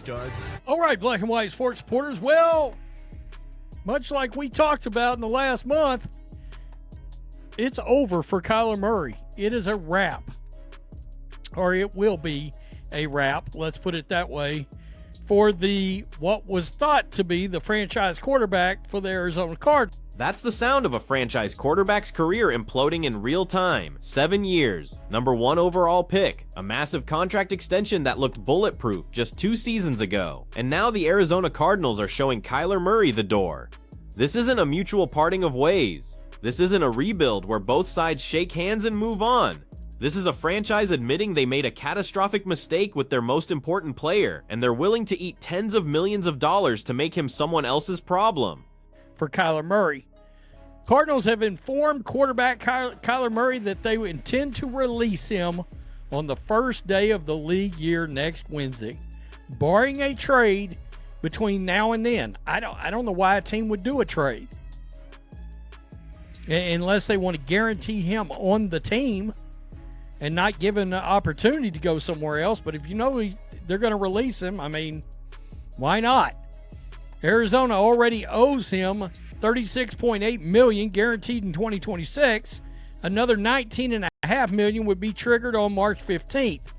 studs. All right, black and white sports supporters. Well, much like we talked about in the last month, it's over for Kyler Murray. It is a wrap, or it will be a wrap, let's put it that way, for what was thought to be the franchise quarterback for the Arizona Cardinals. That's the sound of a franchise quarterback's career imploding in real time. 7 years, #1 overall pick, a massive contract extension that looked bulletproof just 2 seasons ago, and now the Arizona Cardinals are showing Kyler Murray the door. This isn't a mutual parting of ways. This isn't a rebuild where both sides shake hands and move on. This is a franchise admitting they made a catastrophic mistake with their most important player, and they're willing to eat tens of millions of dollars to make him someone else's problem. For Kyler Murray, Cardinals have informed quarterback Kyler Murray that they intend to release him on the first day of the league year next Wednesday, barring a trade between now and then. I don't know why a team would do a trade unless they want to guarantee him on the team and not give him the opportunity to go somewhere else. But if you know they're going to release him, I mean, why not? Arizona already owes him $36.8 million guaranteed in 2026. Another $19.5 million would be triggered on March 15th.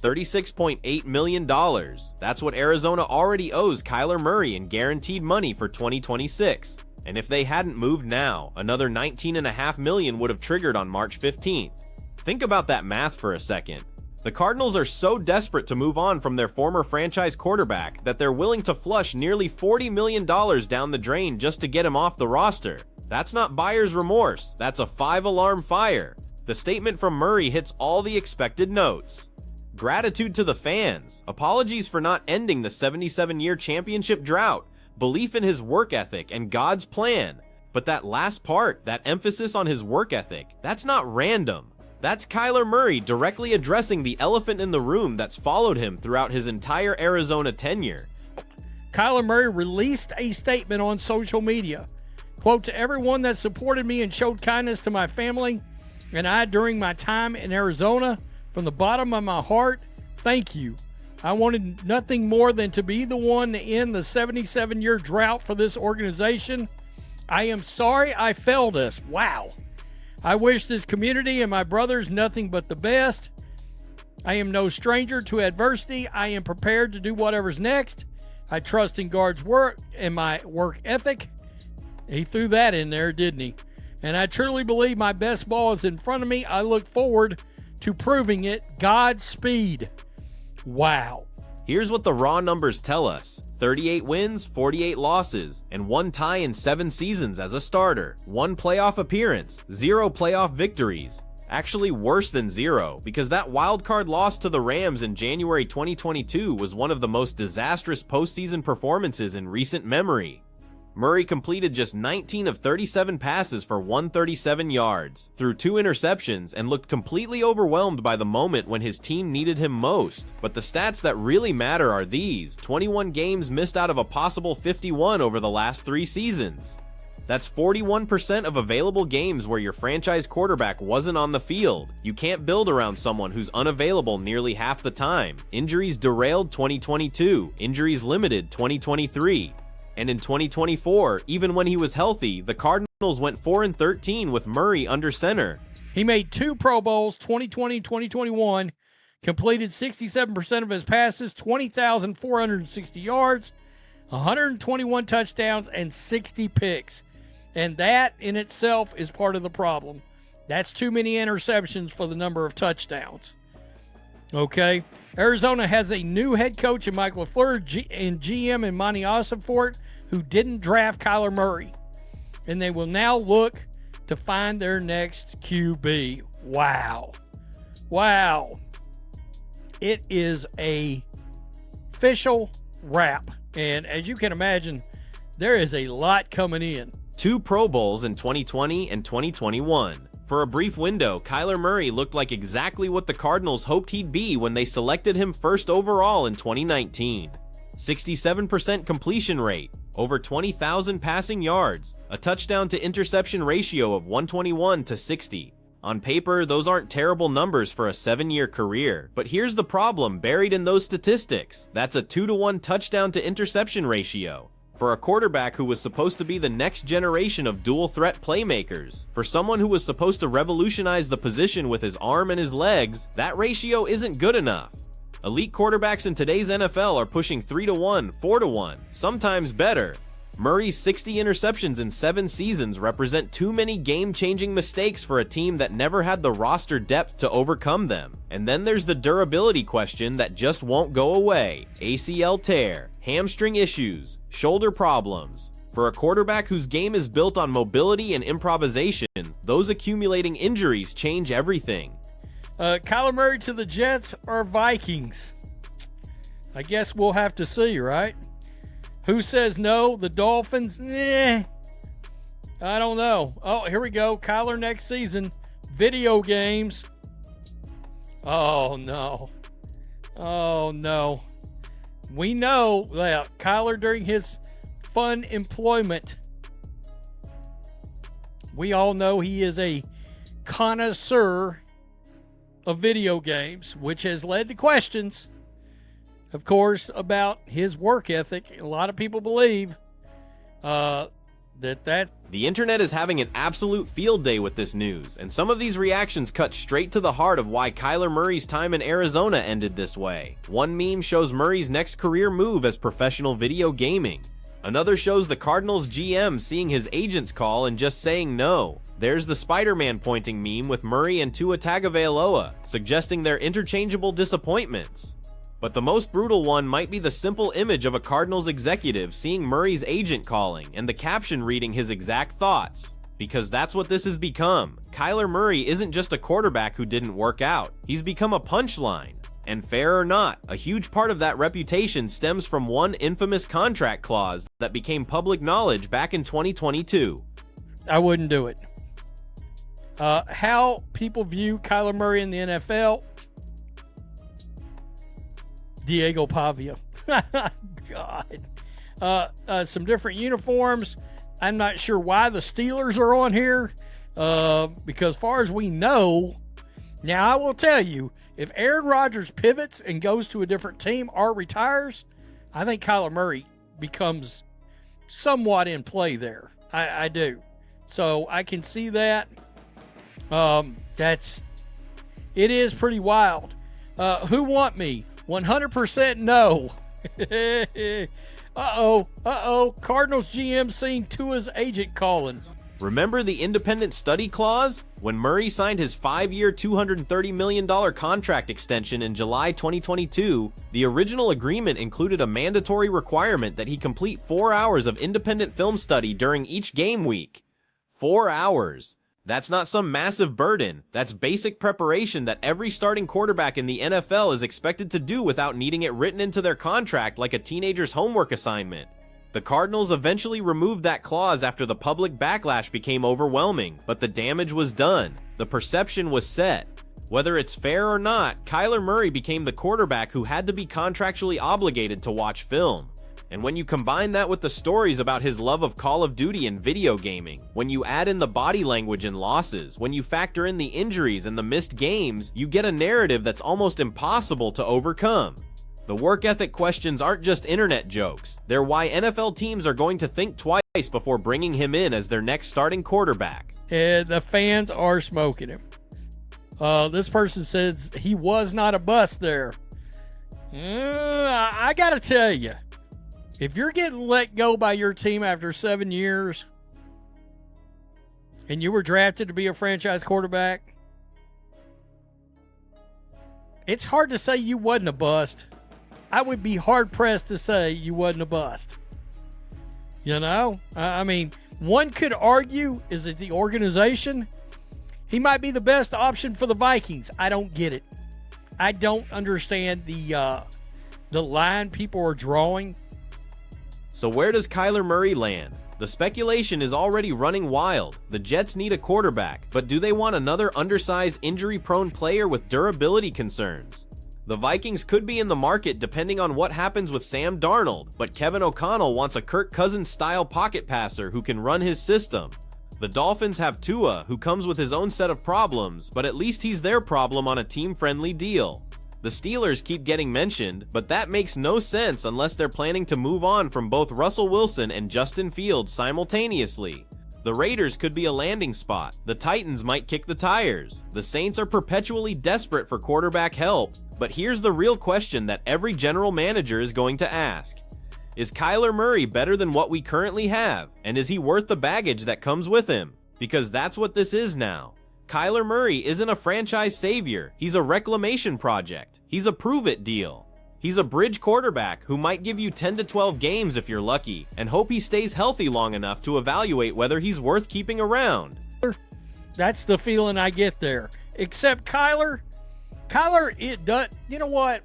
$36.8 million. That's what Arizona already owes Kyler Murray in guaranteed money for 2026. And if they hadn't moved now, another $19.5 million would have triggered on March 15th. Think about that math for a second. The Cardinals are so desperate to move on from their former franchise quarterback that they're willing to flush nearly $40 million down the drain just to get him off the roster. That's not buyer's remorse, that's a 5-alarm fire. The statement from Murray hits all the expected notes. Gratitude to the fans, apologies for not ending the 77-year championship drought, belief in his work ethic and God's plan. But that last part, that emphasis on his work ethic, that's not random. That's Kyler Murray directly addressing the elephant in the room that's followed him throughout his entire Arizona tenure. Kyler Murray released a statement on social media. Quote, "To everyone that supported me and showed kindness to my family and I during my time in Arizona, from the bottom of my heart, thank you. I wanted nothing more than to be the one to end the 77-year drought for this organization. I am sorry I failed us." Wow. "I wish this community and my brothers nothing but the best. I am no stranger to adversity. I am prepared to do whatever's next. I trust in God's work and my work ethic." He threw that in there, didn't he? "And I truly believe my best ball is in front of me. I look forward to proving it. Godspeed." Wow. Here's what the raw numbers tell us. 38 wins, 48 losses, and 1 tie in 7 seasons as a starter. 1 playoff appearance, 0 playoff victories. Actually worse than 0, because that wildcard loss to the Rams in January 2022 was one of the most disastrous postseason performances in recent memory. Murray completed just 19 of 37 passes for 137 yards, threw 2 interceptions, and looked completely overwhelmed by the moment when his team needed him most. But the stats that really matter are these: 21 games missed out of a possible 51 over the last 3 seasons. That's 41% of available games where your franchise quarterback wasn't on the field. You can't build around someone who's unavailable nearly half the time. Injuries derailed 2022, injuries limited 2023. And in 2024, even when he was healthy, the Cardinals went 4-13 with Murray under center. He made 2 Pro Bowls, 2020 and 2021, completed 67% of his passes, 20,460 yards, 121 touchdowns, and 60 picks. And that in itself is part of the problem. That's too many interceptions for the number of touchdowns. Okay? Arizona has a new head coach in Mike LaFleur and GM in Monty Ossenfort, who didn't draft Kyler Murray. And they will now look to find their next QB. Wow. Wow. It is a official wrap. And as you can imagine, there is a lot coming in. 2 Pro Bowls in 2020 and 2021. For a brief window, Kyler Murray looked like exactly what the Cardinals hoped he'd be when they selected him first overall in 2019. 67% completion rate, over 20,000 passing yards, a touchdown to interception ratio of 121 to 60, On paper, those aren't terrible numbers for a 7-year career, but here's the problem buried in those statistics. That's a 2-to-1 touchdown to interception ratio. For a quarterback who was supposed to be the next generation of dual-threat playmakers, for someone who was supposed to revolutionize the position with his arm and his legs, that ratio isn't good enough. Elite quarterbacks in today's NFL are pushing 3-to-1, 4-to-1, sometimes better. Murray's 60 interceptions in 7 seasons represent too many game-changing mistakes for a team that never had the roster depth to overcome them. And then there's the durability question that just won't go away. ACL tear, hamstring issues, shoulder problems. For a quarterback whose game is built on mobility and improvisation, those accumulating injuries change everything. Kyler Murray to the Jets or Vikings? I guess we'll have to see, right? Who says no? The Dolphins? I don't know. Oh, here we go. Kyler next season. Video games. Oh, no. Oh, no. We know that Kyler, during his fun employment, we all know he is a connoisseur of video games, which has led to questions, of course, about his work ethic. A lot of people believe that the internet is having an absolute field day with this news, and some of these reactions cut straight to the heart of why Kyler Murray's time in Arizona ended this way. One meme shows Murray's next career move as professional video gaming. Another shows the Cardinals GM seeing his agent's call and just saying no. There's the Spider-Man pointing meme with Murray and Tua Tagovailoa, suggesting they're interchangeable disappointments. But the most brutal one might be the simple image of a Cardinals executive seeing Murray's agent calling and the caption reading his exact thoughts. Because that's what this has become. Kyler Murray isn't just a quarterback who didn't work out. He's become a punchline. And fair or not, a huge part of that reputation stems from one infamous contract clause that became public knowledge back in 2022. I wouldn't do it. How people view Kyler Murray in the NFL? Diego Pavia. God. Some different uniforms. I'm not sure why the Steelers are on here. Because as far as we know, now I will tell you, if Aaron Rodgers pivots and goes to a different team or retires, I think Kyler Murray becomes somewhat in play there. I do. So I can see that. It is pretty wild. Who want me? 100% no. Uh-oh. Cardinals GM seeing Tua's agent calling. Remember the independent study clause? When Murray signed his 5-year, $230 million contract extension in July 2022, the original agreement included a mandatory requirement that he complete 4 hours of independent film study during each game week. 4 hours. That's not some massive burden. That's basic preparation that every starting quarterback in the NFL is expected to do without needing it written into their contract like a teenager's homework assignment. The Cardinals eventually removed that clause after the public backlash became overwhelming, but the damage was done. The perception was set. Whether it's fair or not, Kyler Murray became the quarterback who had to be contractually obligated to watch film. And when you combine that with the stories about his love of Call of Duty and video gaming, when you add in the body language and losses, when you factor in the injuries and the missed games, you get a narrative that's almost impossible to overcome. The work ethic questions aren't just internet jokes. They're why NFL teams are going to think twice before bringing him in as their next starting quarterback. The fans are smoking him. This person says he was not a bust there. I got to tell you, if you're getting let go by your team after 7 years and you were drafted to be a franchise quarterback, it's hard to say you wasn't a bust. I would be hard-pressed to say you wasn't a bust. You know? I mean, one could argue, is it the organization? He might be the best option for the Vikings. I don't get it. I don't understand the line people are drawing. So where does Kyler Murray land? The speculation is already running wild. The Jets need a quarterback, but do they want another undersized, injury-prone player with durability concerns? The Vikings could be in the market depending on what happens with Sam Darnold, but Kevin O'Connell wants a Kirk Cousins-style pocket passer who can run his system. The Dolphins have Tua, who comes with his own set of problems, but at least he's their problem on a team-friendly deal. The Steelers keep getting mentioned, but that makes no sense unless they're planning to move on from both Russell Wilson and Justin Fields simultaneously. The Raiders could be a landing spot. The Titans might kick the tires. The Saints are perpetually desperate for quarterback help. But here's the real question that every general manager is going to ask. Is Kyler Murray better than what we currently have? And is he worth the baggage that comes with him? Because that's what this is now. Kyler Murray isn't a franchise savior. He's a reclamation project. He's a prove-it deal. He's a bridge quarterback who might give you 10 to 12 games if you're lucky, and hope he stays healthy long enough to evaluate whether he's worth keeping around. That's the feeling I get there. Except Kyler, it does. You know what?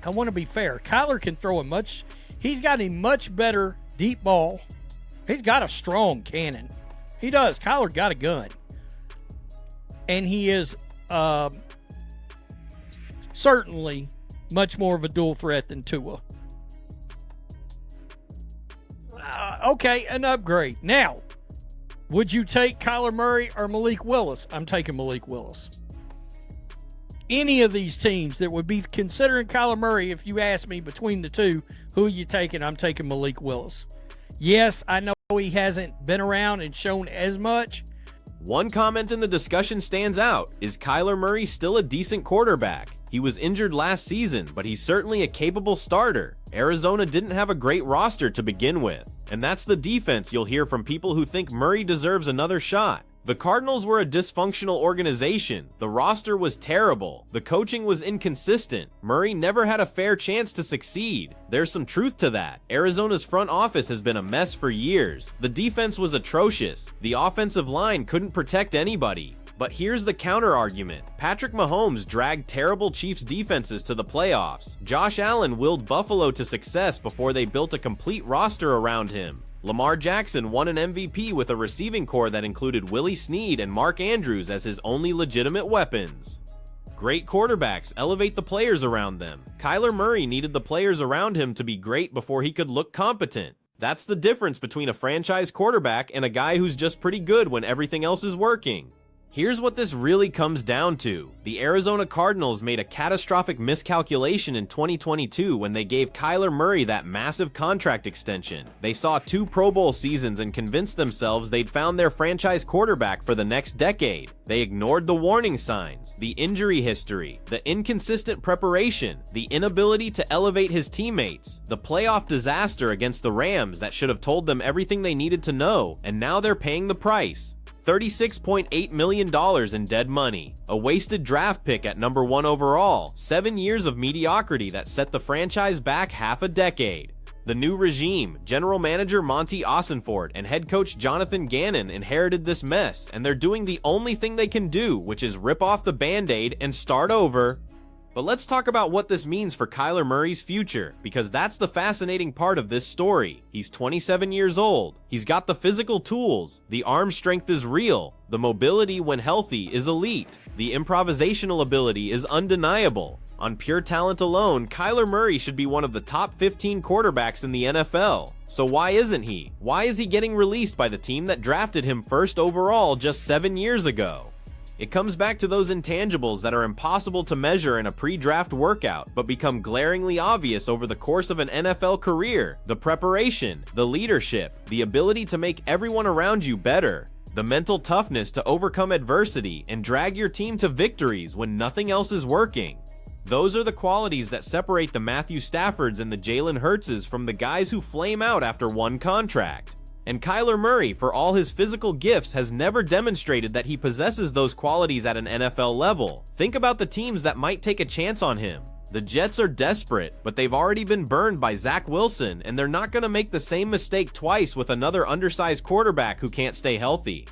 I want to be fair. Kyler can throw he's got a much better deep ball. He's got a strong cannon. He does. Kyler got a gun. And he is certainly much more of a dual threat than Tua. Okay, an upgrade. Now, would you take Kyler Murray or Malik Willis? I'm taking Malik Willis. Any of these teams that would be considering Kyler Murray, if you ask me between the two, who are you taking? I'm taking Malik Willis. Yes, I know he hasn't been around and shown as much. One comment in the discussion stands out. Is Kyler Murray still a decent quarterback? He was injured last season, but he's certainly a capable starter. Arizona didn't have a great roster to begin with, and that's the defense you'll hear from people who think Murray deserves another shot. The Cardinals were a dysfunctional organization. The roster was terrible. The coaching was inconsistent. Murray never had a fair chance to succeed. There's some truth to that. Arizona's front office has been a mess for years. The defense was atrocious. The offensive line couldn't protect anybody. But here's the counter-argument. Patrick Mahomes dragged terrible Chiefs defenses to the playoffs. Josh Allen willed Buffalo to success before they built a complete roster around him. Lamar Jackson won an MVP with a receiving core that included Willie Snead and Mark Andrews as his only legitimate weapons. Great quarterbacks elevate the players around them. Kyler Murray needed the players around him to be great before he could look competent. That's the difference between a franchise quarterback and a guy who's just pretty good when everything else is working. Here's what this really comes down to. The Arizona Cardinals made a catastrophic miscalculation in 2022 when they gave Kyler Murray that massive contract extension. They saw 2 Pro Bowl seasons and convinced themselves they'd found their franchise quarterback for the next decade. They ignored the warning signs, the injury history, the inconsistent preparation, the inability to elevate his teammates, the playoff disaster against the Rams that should have told them everything they needed to know, and now they're paying the price. $36.8 million in dead money, a wasted draft pick at number 1 overall, 7 years of mediocrity that set the franchise back half a decade. The new regime, general manager Monty Ossenfort and head coach Jonathan Gannon inherited this mess, and they're doing the only thing they can do, which is rip off the band-aid and start over. But let's talk about what this means for Kyler Murray's future, because that's the fascinating part of this story. He's 27 years old. He's got the physical tools. The arm strength is real. The mobility when healthy is elite. The improvisational ability is undeniable. On pure talent alone, Kyler Murray should be one of the top 15 quarterbacks in the NFL. So why isn't he? Why is he getting released by the team that drafted him first overall just 7 years ago? It comes back to those intangibles that are impossible to measure in a pre-draft workout, but become glaringly obvious over the course of an NFL career. The preparation, the leadership, the ability to make everyone around you better, the mental toughness to overcome adversity and drag your team to victories when nothing else is working. Those are the qualities that separate the Matthew Staffords and the Jalen Hurtses from the guys who flame out after one contract. And Kyler Murray, for all his physical gifts, has never demonstrated that he possesses those qualities at an NFL level. Think about the teams that might take a chance on him. The Jets are desperate, but they've already been burned by Zach Wilson, and they're not going to make the same mistake twice with another undersized quarterback who can't stay healthy.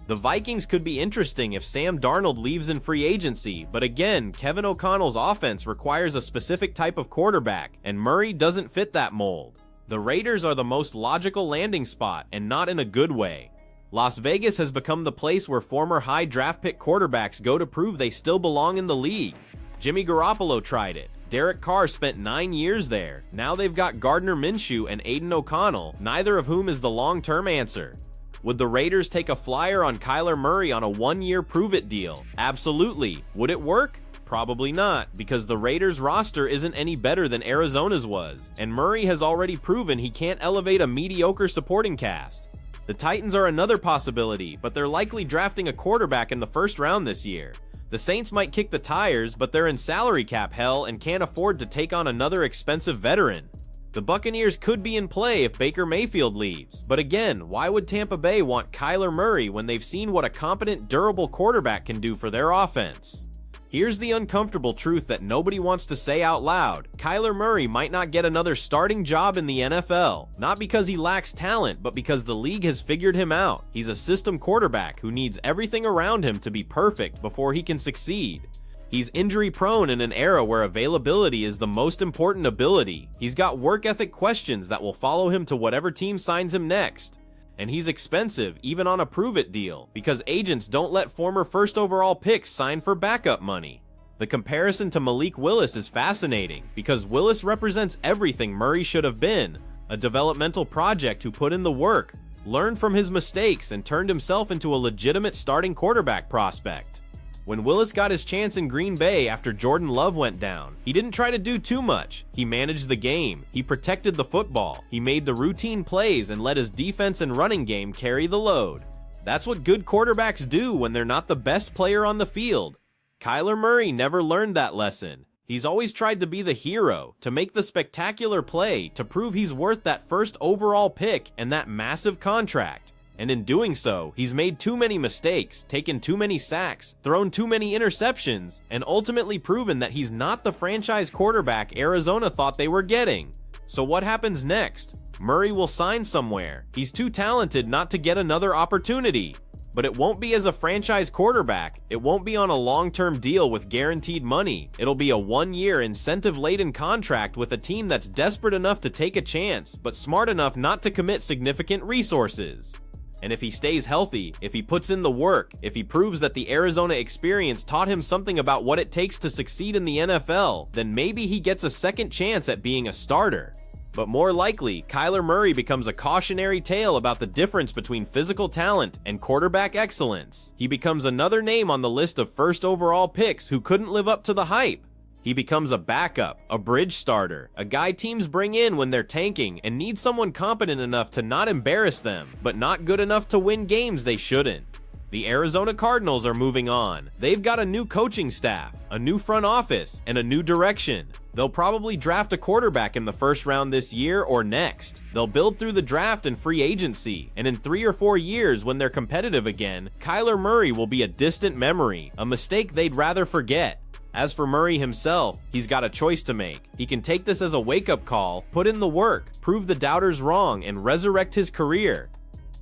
The Vikings could be interesting if Sam Darnold leaves in free agency, but again, Kevin O'Connell's offense requires a specific type of quarterback, and Murray doesn't fit that mold. The Raiders are the most logical landing spot, and not in a good way. Las Vegas has become the place where former high draft pick quarterbacks go to prove they still belong in the league. Jimmy Garoppolo tried it. Derek Carr spent 9 years there. Now they've got Gardner Minshew and Aiden O'Connell, neither of whom is the long-term answer. Would the Raiders take a flyer on Kyler Murray on a one-year prove-it deal? Absolutely. Would it work? Probably not, because the Raiders' roster isn't any better than Arizona's was, and Murray has already proven he can't elevate a mediocre supporting cast. The Titans are another possibility, but they're likely drafting a quarterback in the first round this year. The Saints might kick the tires, but they're in salary cap hell and can't afford to take on another expensive veteran. The Buccaneers could be in play if Baker Mayfield leaves, but again, why would Tampa Bay want Kyler Murray when they've seen what a competent, durable quarterback can do for their offense? Here's the uncomfortable truth that nobody wants to say out loud. Kyler Murray might not get another starting job in the NFL, not because he lacks talent, but because the league has figured him out. He's a system quarterback who needs everything around him to be perfect before he can succeed. He's injury prone in an era where availability is the most important ability. He's got work ethic questions that will follow him to whatever team signs him next. And he's expensive, even on a prove-it deal, because agents don't let former first overall picks sign for backup money. The comparison to Malik Willis is fascinating, because Willis represents everything Murray should have been, a developmental project who put in the work, learned from his mistakes, and turned himself into a legitimate starting quarterback prospect. When Willis got his chance in Green Bay after Jordan Love went down, he didn't try to do too much. He managed the game, he protected the football, he made the routine plays and let his defense and running game carry the load. That's what good quarterbacks do when they're not the best player on the field. Kyler Murray never learned that lesson. He's always tried to be the hero, to make the spectacular play, to prove he's worth that first overall pick and that massive contract. And in doing so, he's made too many mistakes, taken too many sacks, thrown too many interceptions, and ultimately proven that he's not the franchise quarterback Arizona thought they were getting. So what happens next? Murray will sign somewhere. He's too talented not to get another opportunity. But it won't be as a franchise quarterback. It won't be on a long-term deal with guaranteed money. It'll be a one-year incentive-laden contract with a team that's desperate enough to take a chance, but smart enough not to commit significant resources. And if he stays healthy, if he puts in the work, if he proves that the Arizona experience taught him something about what it takes to succeed in the NFL, then maybe he gets a second chance at being a starter. But more likely, Kyler Murray becomes a cautionary tale about the difference between physical talent and quarterback excellence. He becomes another name on the list of first overall picks who couldn't live up to the hype. He becomes a backup, a bridge starter, a guy teams bring in when they're tanking and need someone competent enough to not embarrass them, but not good enough to win games they shouldn't. The Arizona Cardinals are moving on. They've got a new coaching staff, a new front office, and a new direction. They'll probably draft a quarterback in the first round this year or next. They'll build through the draft and free agency, and in 3 or 4 years when they're competitive again, Kyler Murray will be a distant memory, a mistake they'd rather forget. As for Murray himself, he's got a choice to make. He can take this as a wake-up call, put in the work, prove the doubters wrong, and resurrect his career.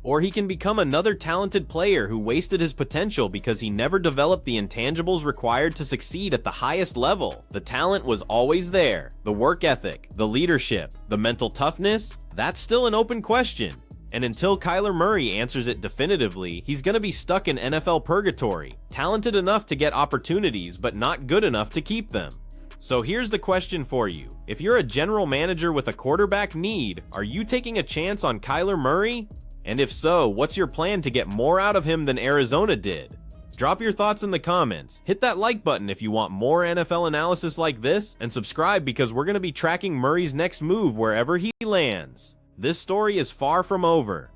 Or he can become another talented player who wasted his potential because he never developed the intangibles required to succeed at the highest level. The talent was always there. The work ethic, the leadership, the mental toughness, that's still an open question. And until Kyler Murray answers it definitively, he's going to be stuck in NFL purgatory, talented enough to get opportunities, but not good enough to keep them. So here's the question for you. If you're a general manager with a quarterback need, are you taking a chance on Kyler Murray? And if so, what's your plan to get more out of him than Arizona did? Drop your thoughts in the comments, hit that like button if you want more NFL analysis like this, and subscribe because we're going to be tracking Murray's next move wherever he lands. This story is far from over.